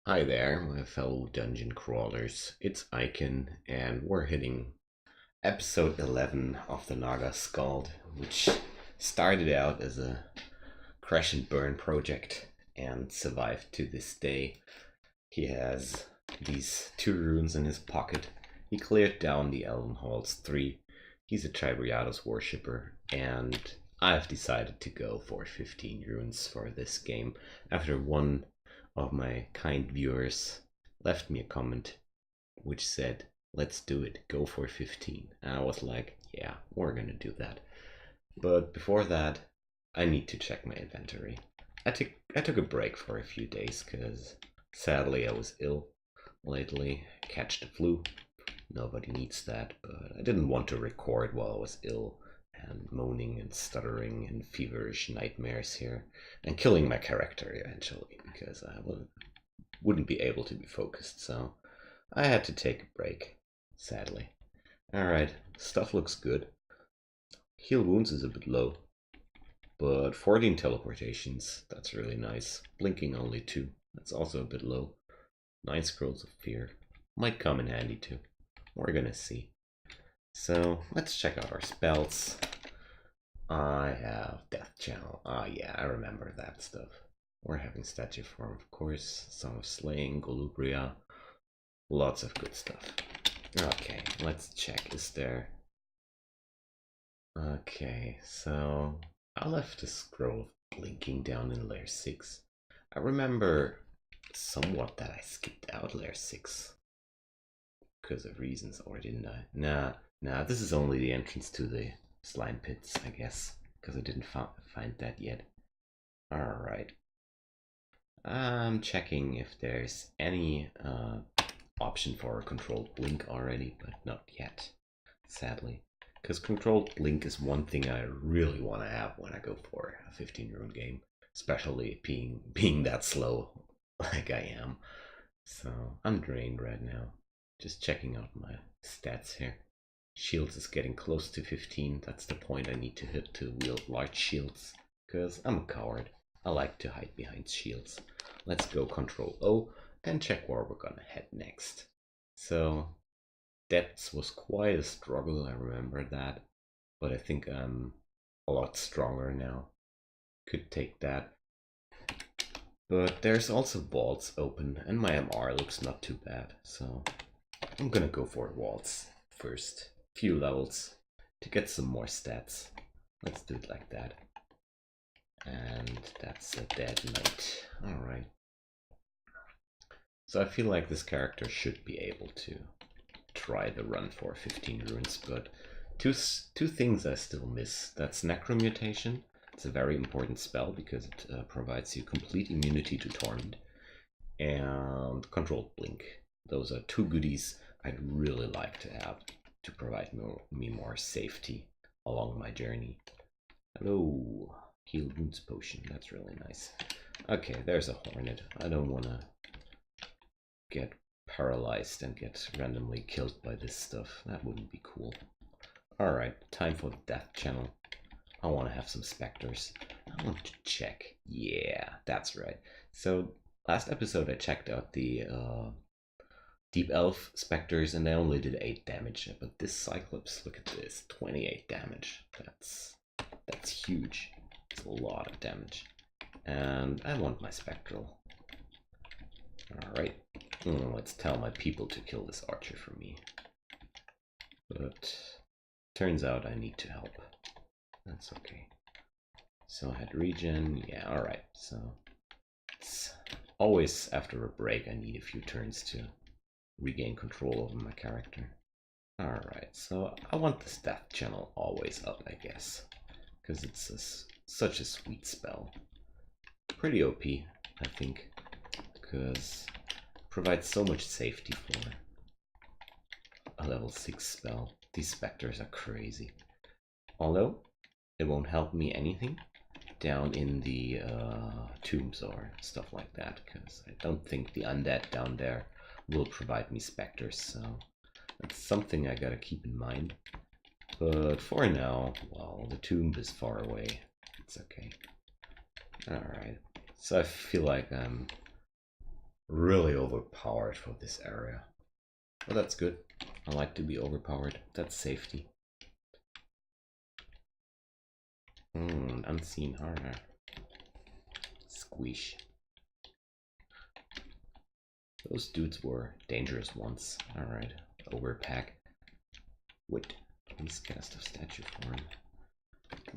Hi there, my fellow dungeon crawlers. It's Icon, and we're hitting episode 11 of the Naga Skald, which started out as a crash and burn project and survived to this day. He has these two runes in his pocket. He cleared down the Elven Halls 3. He's a Tribriados worshipper, and I've decided to go for 15 runes for this game after one of my kind viewers left me a comment which said, "Let's do it, go for 15." And I was like, yeah, we're gonna do that. But before that, I need to check my inventory. I took a break for a few days because sadly I was ill lately, catch the flu. Nobody needs that, but I didn't want to record while I was ill and moaning and stuttering and feverish nightmares here and killing my character eventually because I wouldn't be able to be focused, so I had to take a break, sadly. Alright, stuff looks good. Heal wounds is a bit low, but 14 teleportations, that's really nice. Blinking only 2, that's also a bit low. 9 scrolls of fear, might come in handy too. We're gonna see. So let's check out our spells. I have Death Channel. Ah, yeah, I remember that stuff. We're having Statue Form, of course. Song of Slaying, Golubria. Lots of good stuff. Okay, let's check. Is there... Okay, so I left a scroll of blinking down in layer 6. I remember somewhat that I skipped out layer 6 because of reasons, or didn't I? Nah, this is only the entrance to the slime pits, I guess, because I didn't find that yet. Alright. I'm checking if there's any option for a controlled blink already, but not yet, sadly. Because controlled blink is one thing I really want to have when I go for a 15 rune game, especially being that slow like I am. So I'm drained right now. Just checking out my stats here. Shields is getting close to 15. That's the point I need to hit to wield large shields. Because I'm a coward. I like to hide behind shields. Let's go Control O and check where we're gonna head next. So, depths was quite a struggle, I remember that. But I think I'm a lot stronger now. Could take that. But there's also vaults open, and my MR looks not too bad. So, I'm gonna go for vaults first. Few levels to get some more stats. Let's do it like that. And that's a dead knight. Alright. So I feel like this character should be able to try the run for 15 runes, but two things I still miss. That's Necromutation. It's a very important spell because it provides you complete immunity to Torment. And Controlled Blink. Those are two goodies I'd really like to have to provide me more safety along my journey. Hello, heal wounds potion, that's really nice. Okay, there's a hornet. I don't want to get paralyzed and get randomly killed by this stuff. That wouldn't be cool. Alright, time for the death channel. I want to have some specters. I want to check. Yeah, that's right. So last episode I checked out the Deep Elf Spectres and they only did 8 damage, but this Cyclops, look at this, 28 damage. That's huge. It's a lot of damage. And I want my Spectral. Alright, let's tell my people to kill this archer for me. But turns out I need to help. That's okay. So I had regen, yeah, alright. So it's always after a break I need a few turns to regain control over my character. Alright, so I want this death channel always up, I guess. Because it's such a sweet spell. Pretty OP, I think. Because it provides so much safety for a level 6 spell. These specters are crazy. Although, it won't help me anything down in the tombs or stuff like that. Because I don't think the undead down there will provide me specters, so that's something I gotta keep in mind. But for now, well, the tomb is far away. It's okay. Alright, so I feel like I'm really overpowered for this area. Well, that's good. I like to be overpowered. That's safety. Unseen harder. Squish. Those dudes were dangerous once. Alright. Overpack. Wait. Please cast of statue form.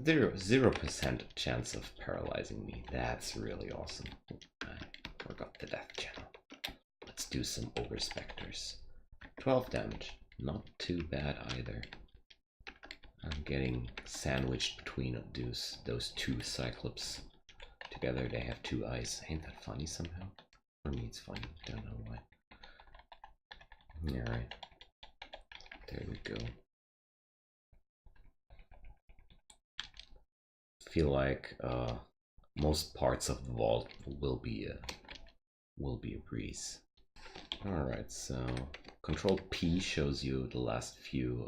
0% chance of paralyzing me. That's really awesome. I forgot the death channel. Let's do some ogre specters. 12 damage. Not too bad either. I'm getting sandwiched between those two cyclops. Together they have 2 eyes. Ain't that funny somehow? For me it's funny. Don't know why. Alright. There we go. Feel like most parts of the vault will be a breeze. Alright, so Control P shows you the last few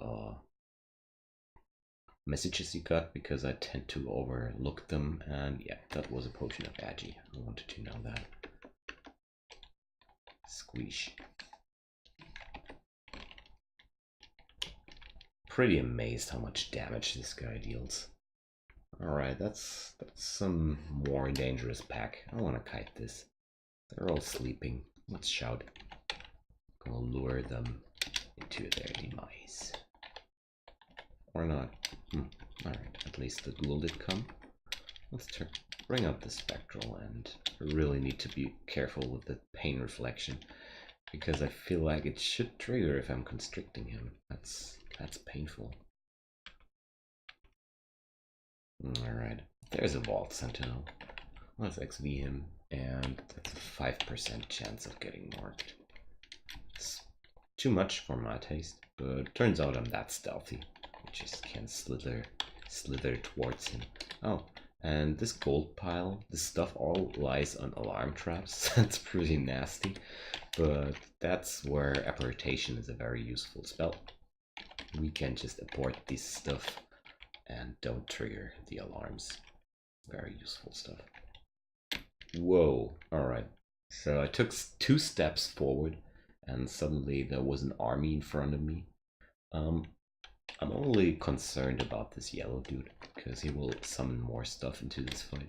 messages you got, because I tend to overlook them, and yeah, that was a potion of Agi. I wanted to know that. Squish. Pretty amazed how much damage this guy deals. Alright, that's some more dangerous pack. I want to kite this. They're all sleeping. Let's shout. Gonna lure them into their demise. Or not. Alright, at least the ghoul did come. Let's bring up the spectral, and I really need to be careful with the pain reflection, because I feel like it should trigger if I'm constricting him. That's painful. Alright, there's a Vault Sentinel. Let's XV him, and that's a 5% chance of getting marked. It's too much for my taste, but turns out I'm that stealthy. I just can slither towards him. Oh, and this gold pile, this stuff all lies on alarm traps. That's pretty nasty, but that's where apportation is a very useful spell. We can just abort this stuff and don't trigger the alarms. Very useful stuff. Whoa, alright. So I took 2 steps forward and suddenly there was an army in front of me. I'm only concerned about this yellow dude, because he will summon more stuff into this fight.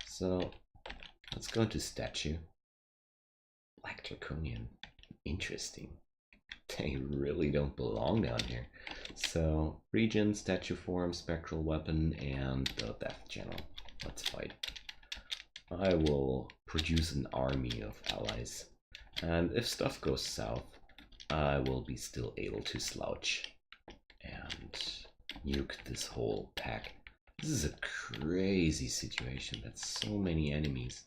So let's go into statue. Black Draconian. Interesting. They really don't belong down here. So region, statue form, spectral weapon, and the death channel. Let's fight. I will produce an army of allies, and if stuff goes south, I will be still able to slouch and nuke this whole pack. This is a crazy situation. That's so many enemies,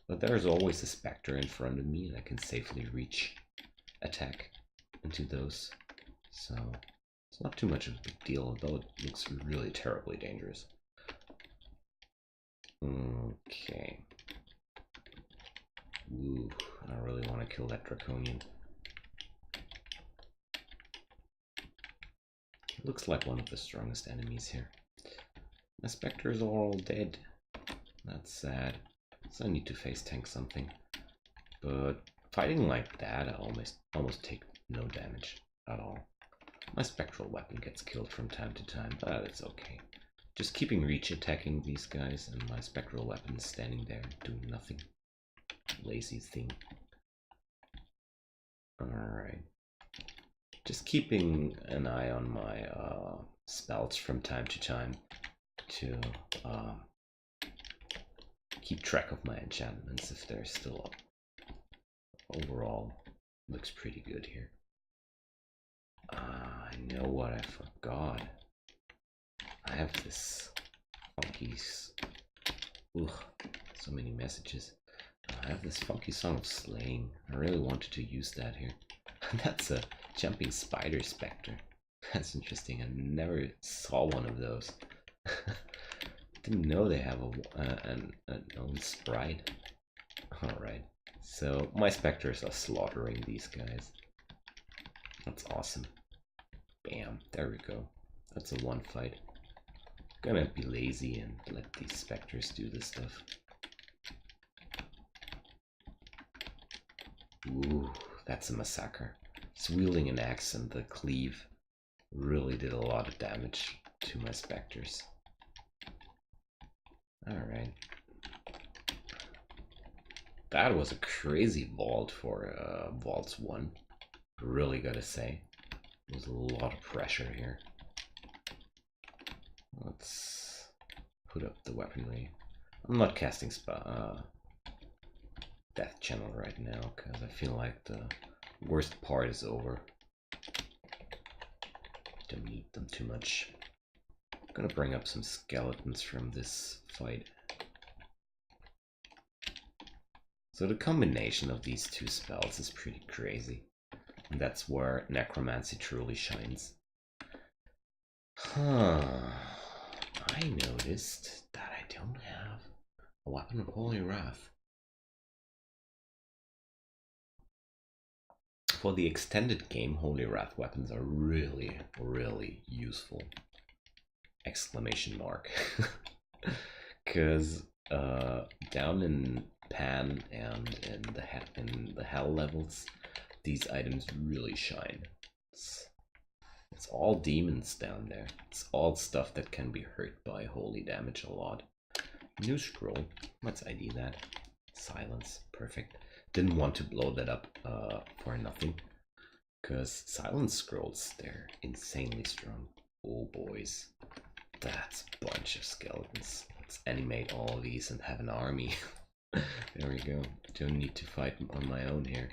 but there's always a specter in front of me and I can safely reach attack into those, so it's not too much of a big deal, although it looks really terribly dangerous. Okay. Ooh, I really want to kill that Draconian. It looks like one of the strongest enemies here. My specters are all dead. That's sad. So I need to face tank something. But fighting like that, I almost take no damage at all. My spectral weapon gets killed from time to time, but it's okay. Just keeping reach attacking these guys, and my spectral weapon is standing there doing nothing. Lazy thing. Alright. Just keeping an eye on my spells from time to time to keep track of my enchantments if they're still up. Overall, looks pretty good here. I know what I forgot. I have this funky... Ugh, so many messages. I have this funky song of slaying. I really wanted to use that here. That's a jumping spider specter. That's interesting. I never saw one of those. Didn't know they have an own sprite. Alright, so my specters are slaughtering these guys. That's awesome. Bam, there we go. That's a one fight. Gonna be lazy and let these specters do this stuff. Ooh, that's a massacre. He's wielding an axe, and the cleave really did a lot of damage to my specters. Alright. That was a crazy vault for Vaults 1. Really gotta say. There's a lot of pressure here. Let's put up the weaponry. I'm not casting Death Channel right now, because I feel like the worst part is over. Don't need them too much. I'm gonna bring up some skeletons from this fight. So the combination of these two spells is pretty crazy. And that's where necromancy truly shines. Huh. I noticed that I don't have a weapon of Holy Wrath. For the extended game, Holy Wrath weapons are really, really useful. Exclamation mark. Because down in Pan and in the Hell levels, these items really shine. It's all demons down there. It's all stuff that can be hurt by holy damage a lot. New scroll. Let's ID that. Silence. Perfect. Didn't want to blow that up for nothing. Because silence scrolls, they're insanely strong. Oh boys. That's a bunch of skeletons. Let's animate all of these and have an army. There we go. Don't need to fight on my own here.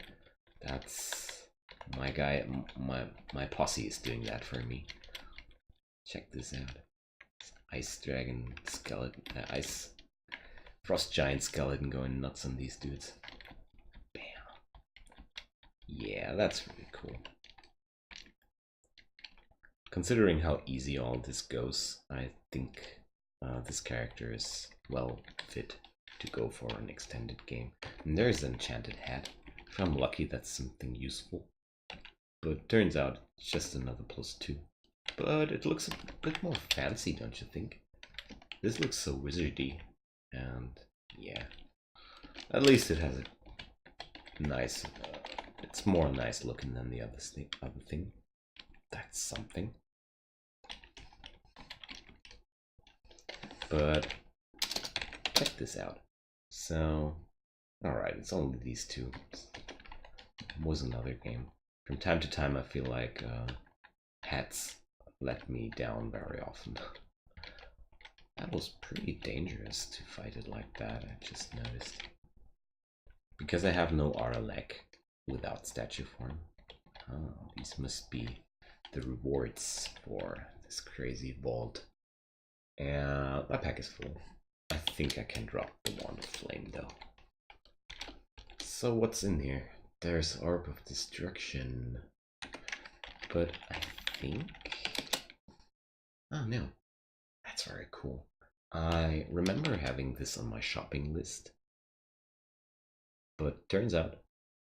That's my guy. My posse is doing that for me. Check this out. Ice dragon skeleton, ice frost giant skeleton going nuts on these dudes. Bam. Yeah, that's really cool. Considering how easy all this goes, I think this character is well fit to go for an extended game. And there's an enchanted hat. If I'm lucky, that's something useful. But turns out it's just another +2. But it looks a bit more fancy, don't you think? This looks so wizardy. And yeah, at least it has a nice, it's more nice looking than the other thing. That's something. But check this out. So, alright, it's only these two. It was another game. From time to time I feel like hats let me down very often. That was pretty dangerous to fight it like that, I just noticed. Because I have no Aralek without statue form. Oh, these must be the rewards for this crazy vault. And my pack is full. I think I can drop the Wand of Flame though. So what's in here? There's Orb of Destruction. But I think... oh no. That's very cool. I remember having this on my shopping list. But turns out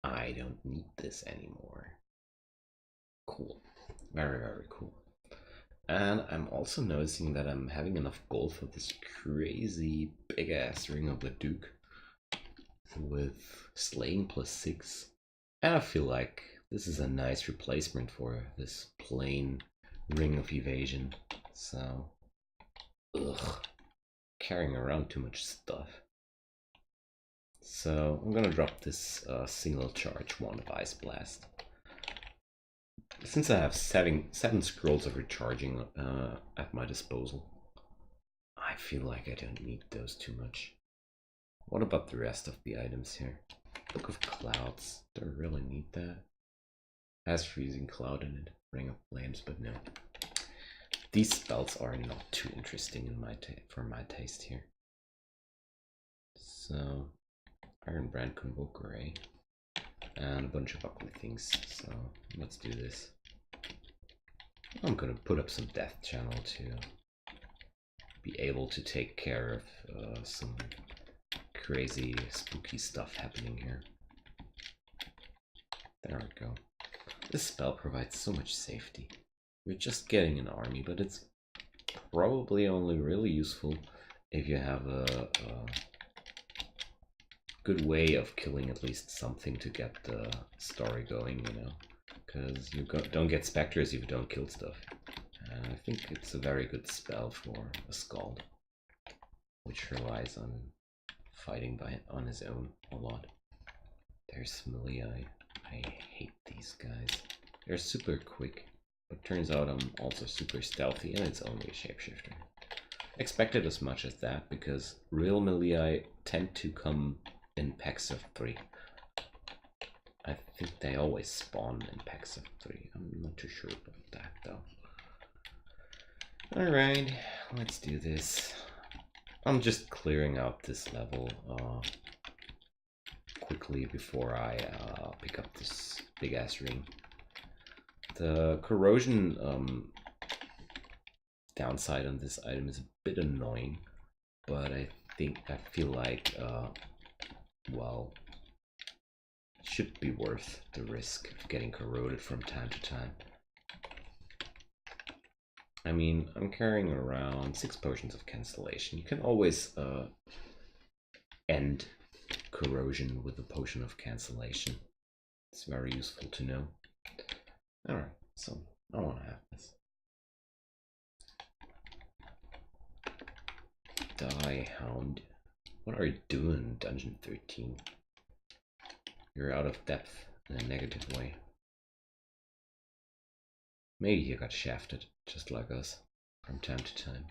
I don't need this anymore. Cool. Very, very cool. And I'm also noticing that I'm having enough gold for this crazy big ass Ring of the Duke with slaying +6. And I feel like this is a nice replacement for this plain Ring of Evasion. So, ugh, carrying around too much stuff. So I'm gonna drop this single charge Wand of Ice Blast. Since I have seven scrolls of recharging at my disposal, I feel like I don't need those too much. What about the rest of the items here? Book of Clouds. Do I really need that? Has Freezing Cloud in it. Ring of Flames, but no. These spells are not too interesting in for my taste here. So, Ironbrand Convoker, eh? And a bunch of ugly things, so let's do this. I'm gonna put up some Death Channel to be able to take care of some crazy spooky stuff happening here. There we go. This spell provides so much safety. We're just getting an army, but it's probably only really useful if you have a good way of killing at least something to get the story going, you know, because you don't get specters if you don't kill stuff. And I think it's a very good spell for a Skald, which relies on fighting on his own a lot. There's Melee. I hate these guys. They're super quick, but turns out I'm also super stealthy and it's only a shapeshifter. Expected as much as that, because real Melee tend to come in packs of 3. I think they always spawn in packs of 3. I'm not too sure about that though. Alright, let's do this. I'm just clearing out this level quickly before I pick up this big ass ring. The corrosion downside on this item is a bit annoying, but I feel like well, it should be worth the risk of getting corroded from time to time. I mean, I'm carrying around 6 potions of cancellation. You can always end corrosion with a potion of cancellation. It's very useful to know. Alright, so I want to have this. Die, Hound. What are you doing in Dungeon 13? You're out of depth in a negative way. Maybe you got shafted, just like us, from time to time.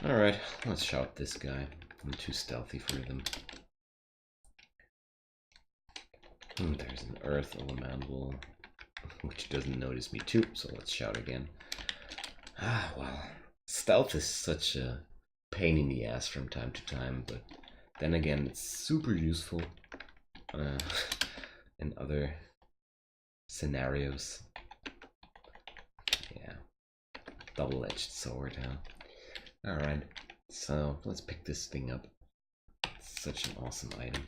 Alright, let's shout this guy. I'm too stealthy for them. There's an earth elemental, which doesn't notice me too, so let's shout again. Ah, well, stealth is such a pain in the ass from time to time, but then again, it's super useful in other scenarios. Yeah, double-edged sword, huh? Alright, so let's pick this thing up. It's such an awesome item.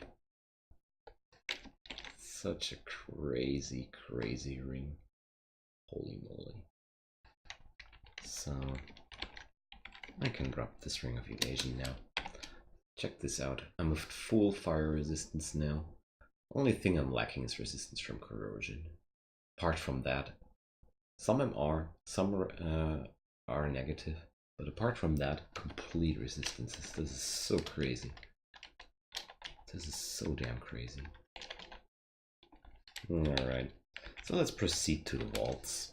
Such a crazy, crazy ring. Holy moly. So, I can drop this ring of evasion now. Check this out. I'm with full fire resistance now. Only thing I'm lacking is resistance from corrosion. Apart from that, some are, some are negative. But apart from that, complete resistances. This is so crazy. This is so damn crazy. Alright, so let's proceed to the vaults.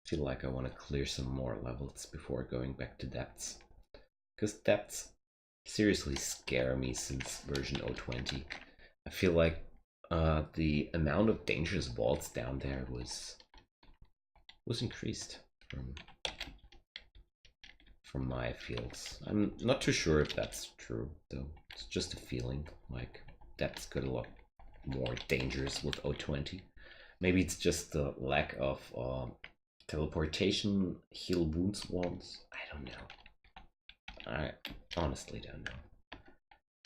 I feel like I want to clear some more levels before going back to depths. Because depths seriously scare me since version 020. I feel like the amount of dangerous vaults down there was increased from my fields. I'm not too sure if that's true though. It's just a feeling like depths got a lot more dangerous with 020. Maybe it's just the lack of teleportation, heal wounds wands. I don't know. I honestly don't know.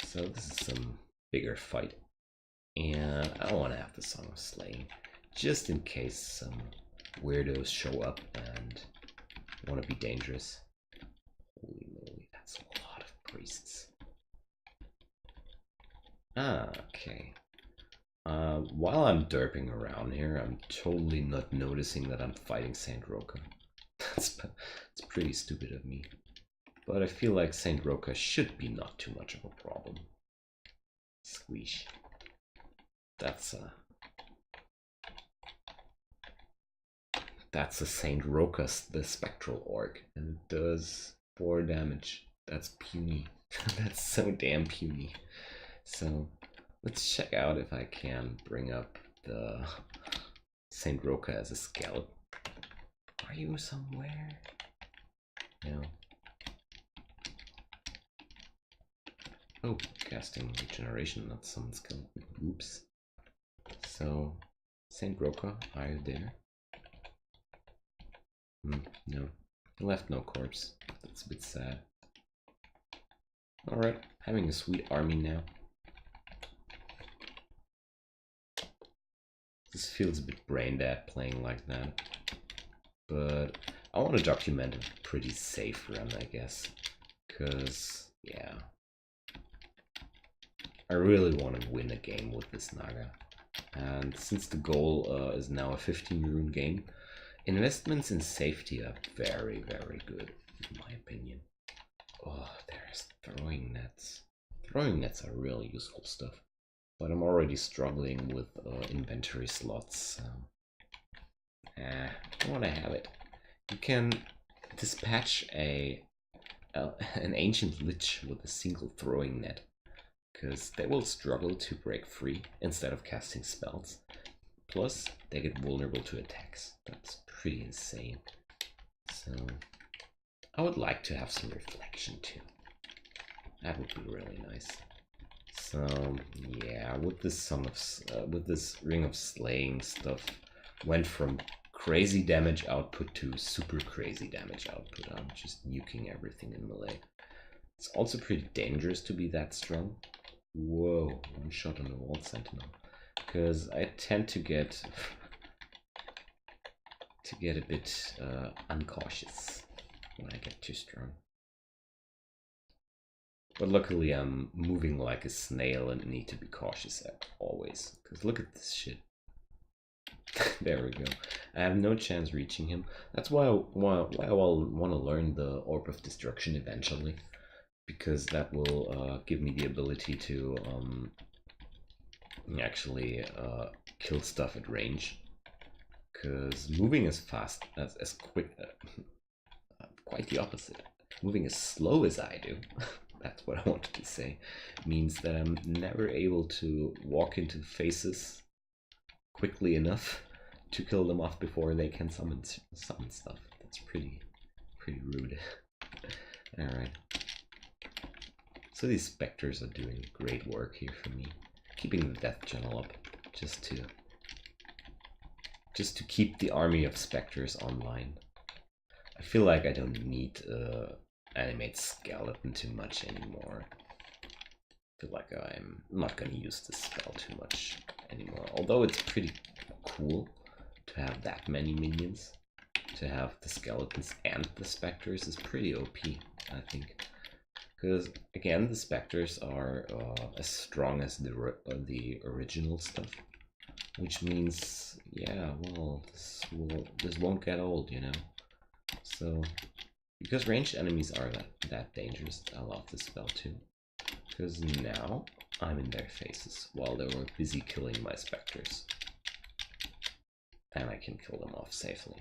So this is some bigger fight. And I want to have the Song of Slaying, just in case some weirdos show up and want to be dangerous. Holy moly, that's a lot of priests. Ah, okay. While I'm derping around here, I'm totally not noticing that I'm fighting Saint Roka. It's pretty stupid of me. But I feel like Saint Roka should be not too much of a problem. Squeesh. That's a Saint Roka, the Spectral Orc, and it does 4 damage. That's puny. That's so damn puny. So let's check out if I can bring up the Saint Roka as a Skald. Are you somewhere? No. Oh, casting regeneration, not summon skeleton. Oops. So, Saint Roka, are you there? No. He left no corpse. That's a bit sad. Alright, having a sweet army now. This feels a bit brain dead playing like that. But I want to document a pretty safe run, I guess. Because, yeah, I really want to win a game with this Naga. And since the goal is now a 15 rune game, investments in safety are very, very good, in my opinion. Oh, there's throwing nets. Throwing nets are really useful stuff. But I'm already struggling with inventory slots. I want to have it. You can dispatch an ancient lich with a single throwing net, because they will struggle to break free instead of casting spells. Plus, they get vulnerable to attacks. That's pretty insane. So, I would like to have some reflection too. That would be really nice. So, yeah, with this with this Ring of Slaying stuff, went from crazy damage output to super crazy damage output. I'm just nuking everything in melee. It's also pretty dangerous to be that strong. Whoa, one shot on the wall sentinel. Because I tend to get a bit uncautious when I get too strong. But luckily I'm moving like a snail and need to be cautious always. Because look at this shit. There we go. I have no chance reaching him. That's why I want to learn the Orb of Destruction eventually. Because that will give me the ability to actually kill stuff at range. Because moving as fast, as quick, quite the opposite. Moving as slow as I do, that's what I wanted to say, means that I'm never able to walk into faces quickly enough to kill them off before they can summon stuff. That's pretty rude. Alright. So these specters are doing great work here for me. Keeping the death channel up just to keep the army of specters online. I feel like I don't need animate skeleton too much anymore. I feel like I'm not gonna use this spell too much anymore. Although it's pretty cool to have that many minions. To have the skeletons and the specters is pretty OP, I think. Because again, the specters are as strong as the original stuff, which means, yeah, well, this won't get old, you know. So, because ranged enemies are that dangerous, I love this spell too. Because now I'm in their faces while they were busy killing my specters, and I can kill them off safely.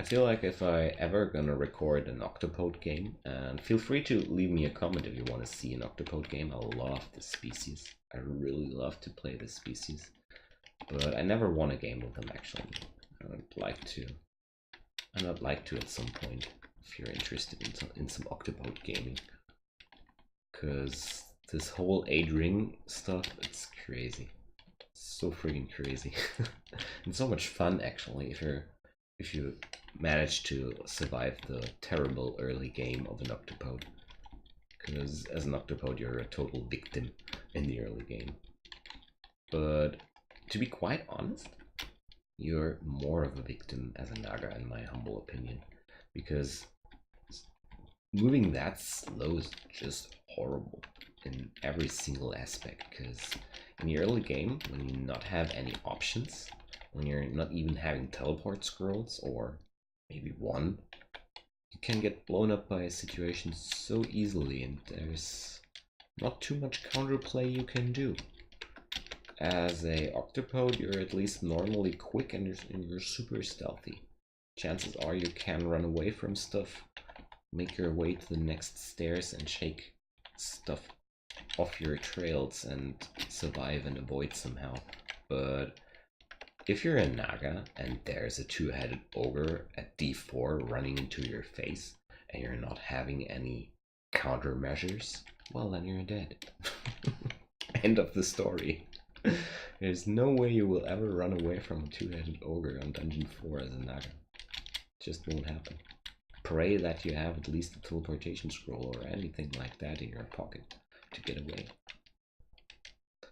I feel like if I ever gonna record an Octopode game, and feel free to leave me a comment if you want to see an Octopode game. I love this species. I really love to play this species. But I never won a game with them actually. I'd like to at some point, if you're interested in some Octopode gaming. Cause this whole 8-ring stuff, it's crazy. It's so freaking crazy. And so much fun actually if you manage to survive the terrible early game of an Octopode. Because as an Octopode you're a total victim in the early game. But to be quite honest, you're more of a victim as a Naga in my humble opinion. Because moving that slow is just horrible in every single aspect. Because in the early game, when you not have any options, when you're not even having teleport scrolls, or maybe one, you can get blown up by a situation so easily, and there's not too much counterplay you can do. As a Octopode, you're at least normally quick and you're super stealthy. Chances are you can run away from stuff, make your way to the next stairs and shake stuff off your trails and survive and avoid somehow. But if you're a Naga and there's a two-headed ogre at D4 running into your face and you're not having any countermeasures, well then you're dead. End of the story. There's no way you will ever run away from a two-headed ogre on Dungeon 4 as a Naga. It just won't happen. Pray that you have at least a teleportation scroll or anything like that in your pocket to get away.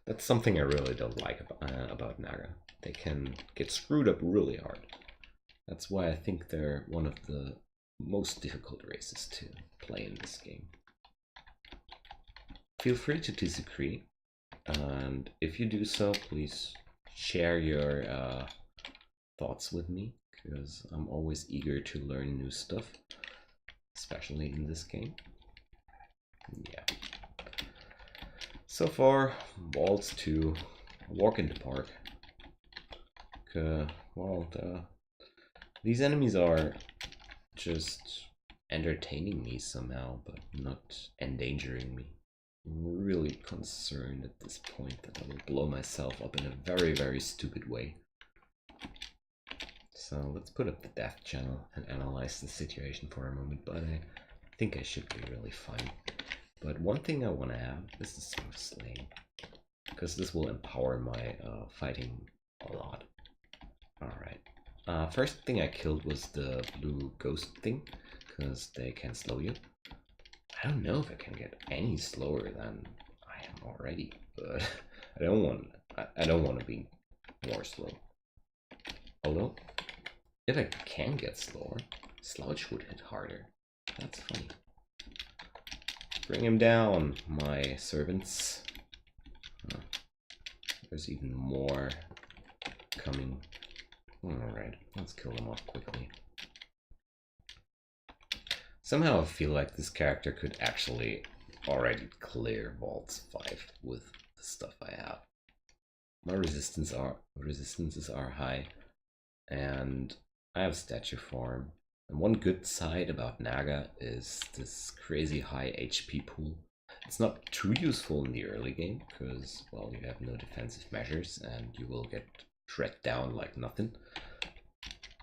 That's something I really don't like about Naga. They can get screwed up really hard. That's why I think they're one of the most difficult races to play in this game. Feel free to disagree, and if you do so, please share your thoughts with me, because I'm always eager to learn new stuff, especially in this game. Yeah. So far, balls to walk in the park. Well, these enemies are just entertaining me somehow, but not endangering me. I'm really concerned at this point that I will blow myself up in a very, very stupid way. So let's put up the death channel and analyze the situation for a moment, but I think I should be really fine. But one thing I want to have is the sword slaying, because this will empower my fighting a lot. Alright, first thing I killed was the blue ghost thing, because they can slow you. I don't know if I can get any slower than I am already, but I don't want to be more slow. Although, if I can get slower, Slouch would hit harder. That's funny. Bring him down, my servants. Oh, there's even more coming. Alright, let's kill them off quickly. Somehow I feel like this character could actually already clear Vaults 5 with the stuff I have. My resistances are high, and I have statue form. And one good side about Naga is this crazy high HP pool. It's not too useful in the early game, because, well, you have no defensive measures and you will get shred down like nothing.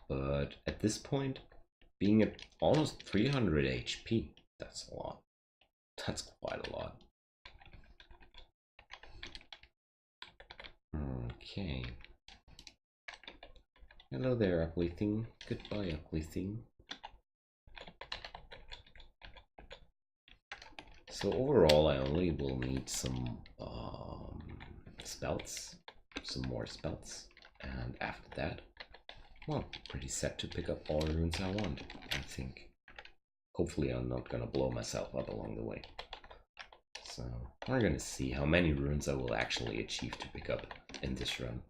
But at this point, being at almost 300 HP, that's a lot. That's quite a lot. Okay. Hello there, ugly thing. Goodbye, ugly thing. So overall, I only will need some spells, some more spells, and after that, well, pretty set to pick up all the runes I want, I think. Hopefully I'm not gonna blow myself up along the way. So we're gonna see how many runes I will actually achieve to pick up in this run.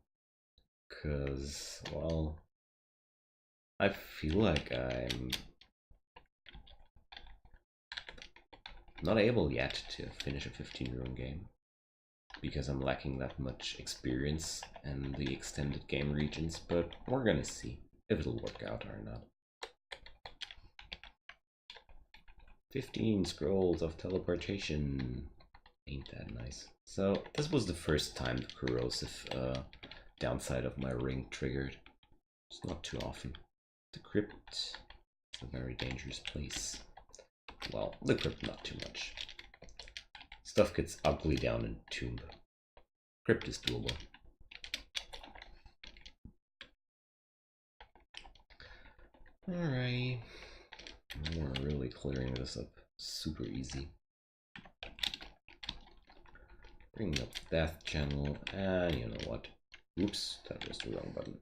Cause, well, I feel like I'm not able yet to finish a 15 rune game, because I'm lacking that much experience in the extended game regions, but we're gonna see if it'll work out or not. 15 scrolls of teleportation. Ain't that nice. So this was the first time the corrosive downside of my ring triggered. It's not too often. The crypt is a very dangerous place. Well, the crypt not too much. Stuff gets ugly down in tomb. Crypt is doable. Alright. We're really clearing this up super easy. Bring up death channel, and you know what? Oops, that was the wrong button.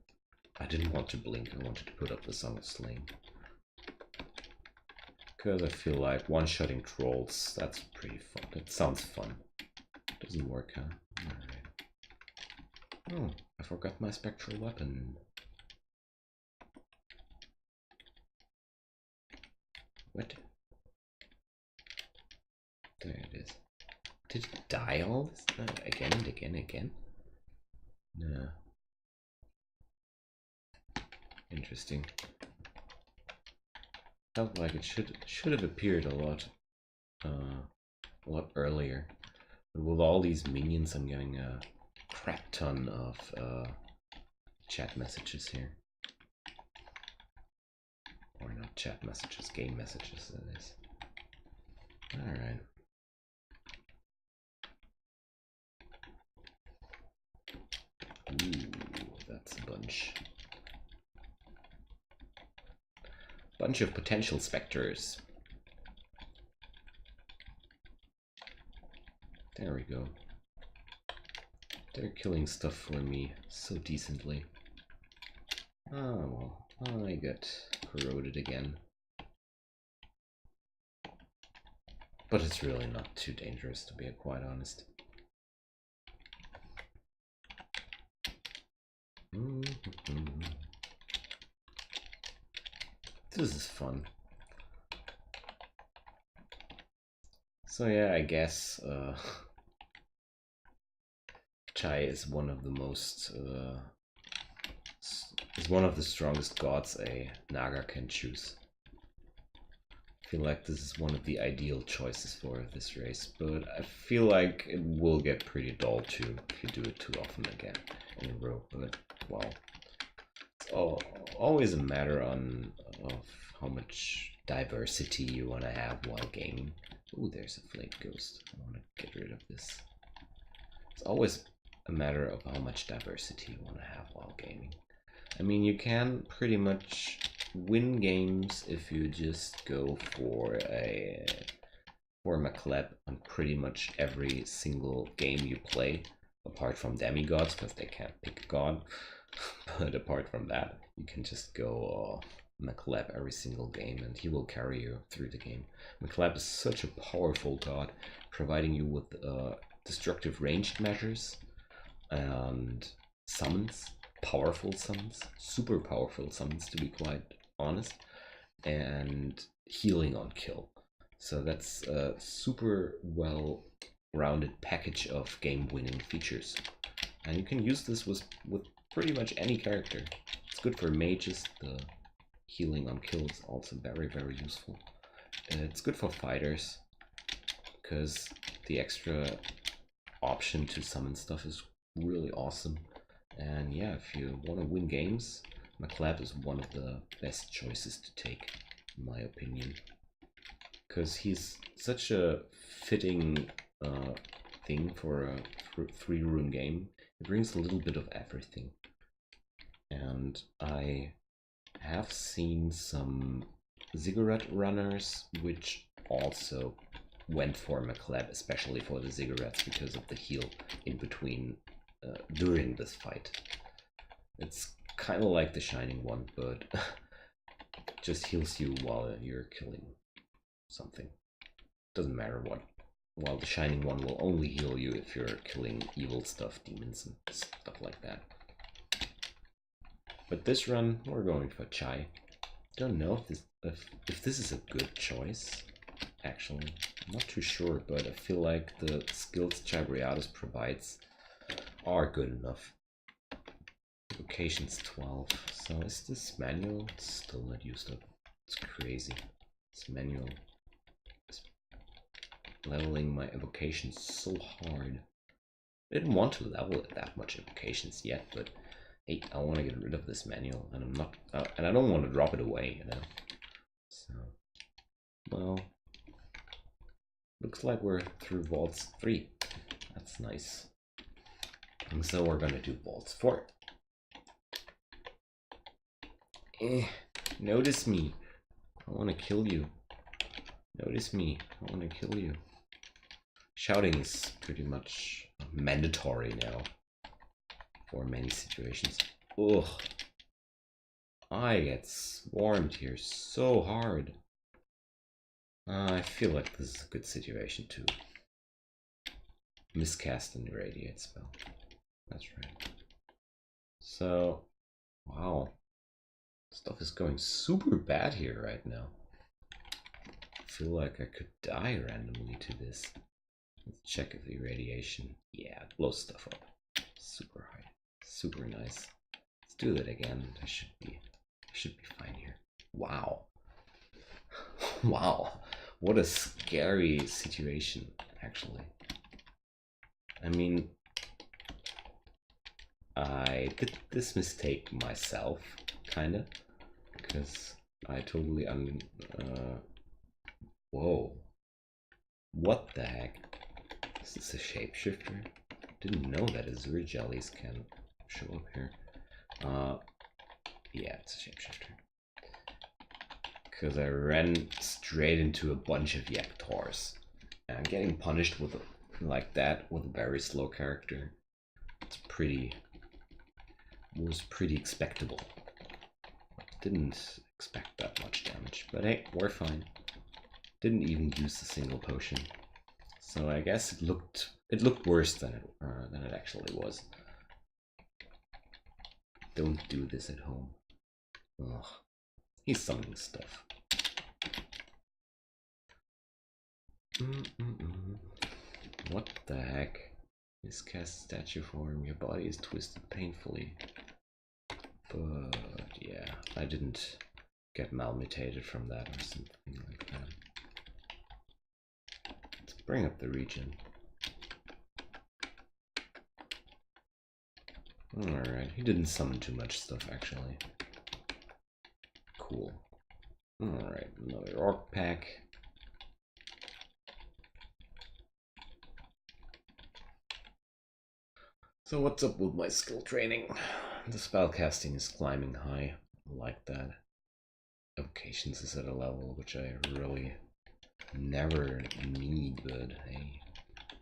I didn't want to blink, I wanted to put up the Song of Slaying. Because I feel like one-shotting trolls, that's pretty fun. It sounds fun. Doesn't work, huh? Alright. Oh, I forgot my spectral weapon. What? There it is. Did it die all this time? Again and again and again? No. Interesting. Felt like it should have appeared a lot earlier. But with all these minions, I'm getting a crap ton of chat messages here. Or not chat messages, game messages, that is. Alright. Ooh, that's a bunch. Bunch of potential specters. There we go. They're killing stuff for me so decently. Oh well, I got corroded again. But it's really not too dangerous, to be quite honest. This is fun. So yeah, I guess Chai is one of the most is one of the strongest gods a Naga can choose. I feel like this is one of the ideal choices for this race, but I feel like it will get pretty dull too if you do it too often again in a row. But well, it's always a matter of how much diversity you want to have while gaming. Ooh, there's a flake ghost. I want to get rid of this. It's always a matter of how much diversity you want to have while gaming. I mean, you can pretty much win games if you just go for a McLeb on pretty much every single game you play, apart from demigods because they can't pick a god. But apart from that, you can just go McLeb every single game and he will carry you through the game. McLeb is such a powerful god, providing you with destructive ranged measures and summons, powerful summons, super powerful summons to be quite honest, and healing on kill. So that's a super well rounded package of game winning features. And you can use this with pretty much any character. It's good for mages, the healing on kill is also very, very useful. It's good for fighters, because the extra option to summon stuff is really awesome. And yeah, if you want to win games, McLab is one of the best choices to take, in my opinion. Because he's such a fitting thing for a 3-rune game. It brings a little bit of everything. And I have seen some ziggurat runners which also went for McLab, especially for the ziggurats, because of the heal in between during this fight. It's kind of like the Shining One, but just heals you while you're killing something. Doesn't matter what. While the Shining One will only heal you if you're killing evil stuff, demons and stuff like that. But this run, we're going for Chai. Don't know if this is a good choice, actually. I'm not too sure, but I feel like the skills Chai Briatus provides are good enough. Evocation's 12. So is this manual still not used up? It's crazy. This manual is leveling my evocations so hard. I didn't want to level it that much evocations yet, but hey, I want to get rid of this manual, and I'm not, and I don't want to drop it away, you know. So, well, looks like we're through Vaults 3. That's nice. And so we're gonna do Vaults 4. Notice me. I want to kill you. Notice me. I want to kill you. Shouting is pretty much mandatory now for many situations. Ugh. I get swarmed here so hard. I feel like this is a good situation to miscast an irradiate spell. That's right. So, wow. Stuff is going super bad here right now. I feel like I could die randomly to this. Let's check if the irradiation, yeah, it blows stuff up. Super high, super nice. Let's do that again. I should be fine here. Wow. Wow. What a scary situation, actually. I mean, I did this mistake myself, kinda, because I totally whoa. What the heck? Is this a shapeshifter? Didn't know that Azure jellies can show up here. Yeah, it's a shapeshifter. Because I ran straight into a bunch of Yaktors. And getting punished with like that with a very slow character, was pretty expectable. Didn't expect that much damage, but hey, we're fine. Didn't even use a single potion. So I guess it looked worse than it actually was. Don't do this at home. Ugh. He's summoning stuff. What the heck? This cast statue form. Your body is twisted painfully. But yeah, I didn't get malmutated from that or something like that. Let's bring up the region. Alright, he didn't summon too much stuff actually. Cool. Alright, another orc pack. So what's up with my skill training? The spellcasting is climbing high. I like that. Evocations is at a level which I really never need, but hey,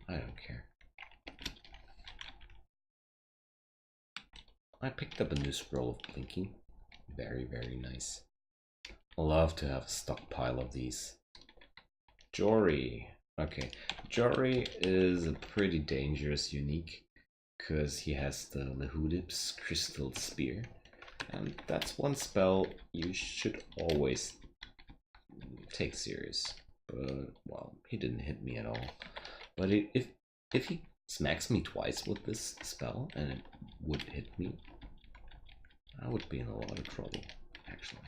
I don't care. I picked up a new scroll of blinking. Very, very nice. I love to have a stockpile of these. Jory. Okay, Jory is a pretty dangerous unique because he has the Lehudip's Crystal Spear. And that's one spell you should always take serious. But, well, he didn't hit me at all. But if he smacks me twice with this spell and it would hit me, I would be in a lot of trouble, actually.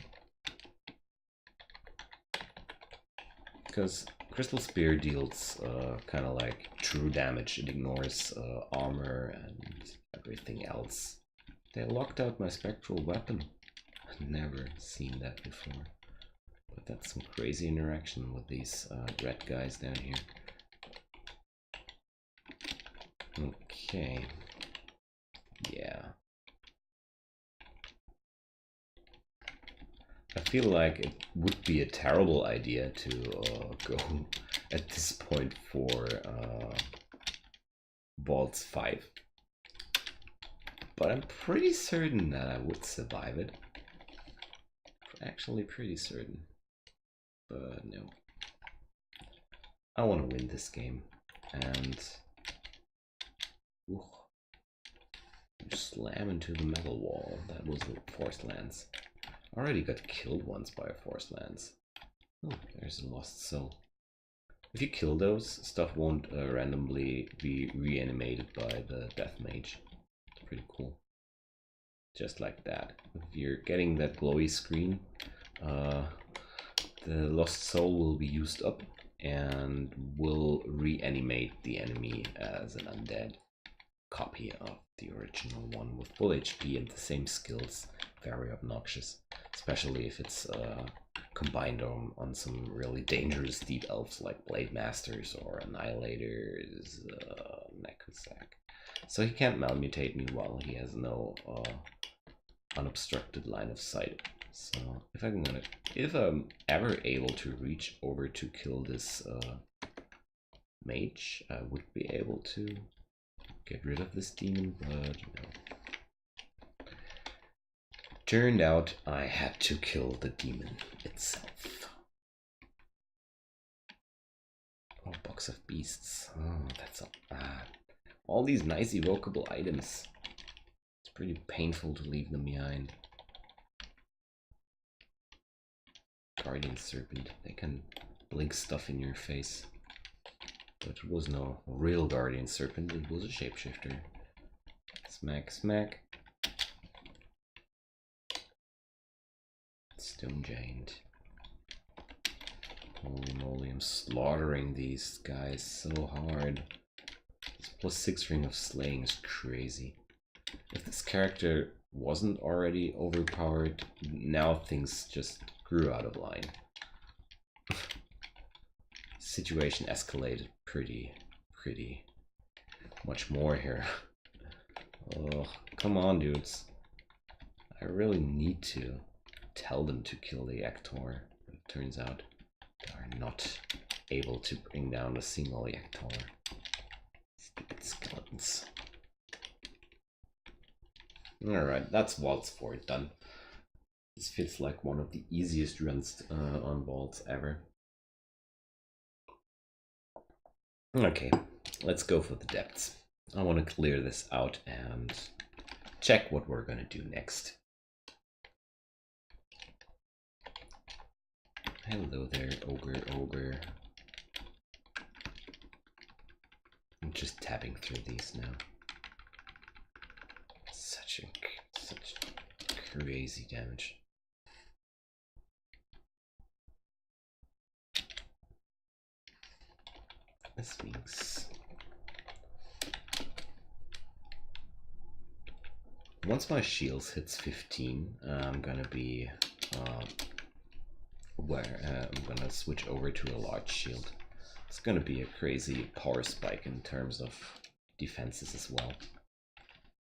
Because Crystal Spear deals kind of like true damage. It ignores armor and everything else. They locked out my spectral weapon. I've never seen that before. But that's some crazy interaction with these red guys down here. Okay. Yeah. I feel like it would be a terrible idea to go at this point for Vaults 5. But I'm pretty certain that I would survive it. Actually pretty certain. But no. I want to win this game. And slam into the metal wall. That was a Force Lance. Already got killed once by a Force Lance. Oh, there's a lost soul. If you kill those, stuff won't randomly be reanimated by the Death Mage. It's pretty cool. Just like that. If you're getting that glowy screen, the lost soul will be used up and will reanimate the enemy as an undead copy of the original one with full HP and the same skills. Very obnoxious, especially if it's combined on some really dangerous deep elves like Blade Masters or Annihilators, Nekosak. So he can't malmutate me while he has no unobstructed line of sight. So if I'm ever able to reach over to kill this mage, I would be able to get rid of this demon, but no. Turned out I had to kill the demon itself. Oh, box of beasts. Oh, that's all these nice evocable items. It's pretty painful to leave them behind. Guardian Serpent. They can blink stuff in your face. But it was no real Guardian Serpent, it was a shapeshifter. Smack, smack. Stone Giant. Holy moly, I'm slaughtering these guys so hard. This +6 ring of slaying is crazy. If this character wasn't already overpowered, now things just grew out of line. Situation escalated pretty much more here. Oh, come on, dudes. I really need to tell them to kill the Ector. It turns out they are not able to bring down a single Ector. Stupid skeletons. Alright, that's Vaults 4 done. This feels like one of the easiest runs on Vaults ever. Okay, let's go for the depths. I want to clear this out and check what we're going to do next. Hello there, ogre. I'm just tapping through these now. Such crazy damage. This means once my shields hits 15, I'm gonna be I'm gonna switch over to a large shield. It's gonna be a crazy power spike in terms of defenses as well.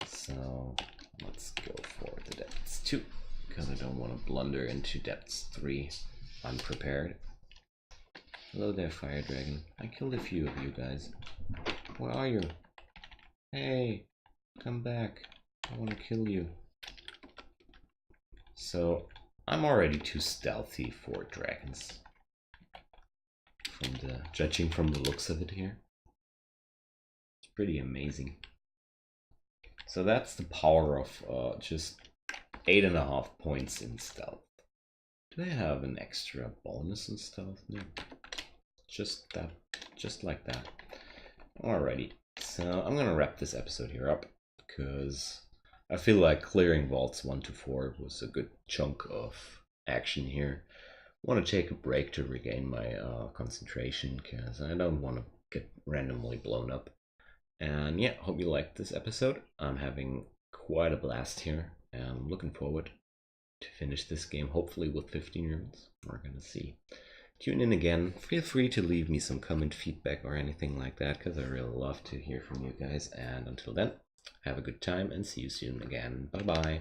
So let's go for the depths 2, because I don't want to blunder into depths 3 unprepared. Hello there, fire dragon. I killed a few of you guys. Where are you? Hey, come back. I want to kill you. So I'm already too stealthy for dragons. Judging from the looks of it here. It's pretty amazing. So that's the power of just 8.5 points in stealth. Do I have an extra bonus in stealth? No. Just like that. Alrighty, so I'm gonna wrap this episode here up because I feel like clearing vaults 1 to 4 was a good chunk of action here. I want to take a break to regain my concentration because I don't want to get randomly blown up. And yeah, hope you liked this episode. I'm having quite a blast here and I'm looking forward to finish this game, hopefully with 15 runes. We're gonna see. Tune in again. Feel free to leave me some comment, feedback, or anything like that, because I really love to hear from you guys. And until then, have a good time and see you soon again. Bye bye.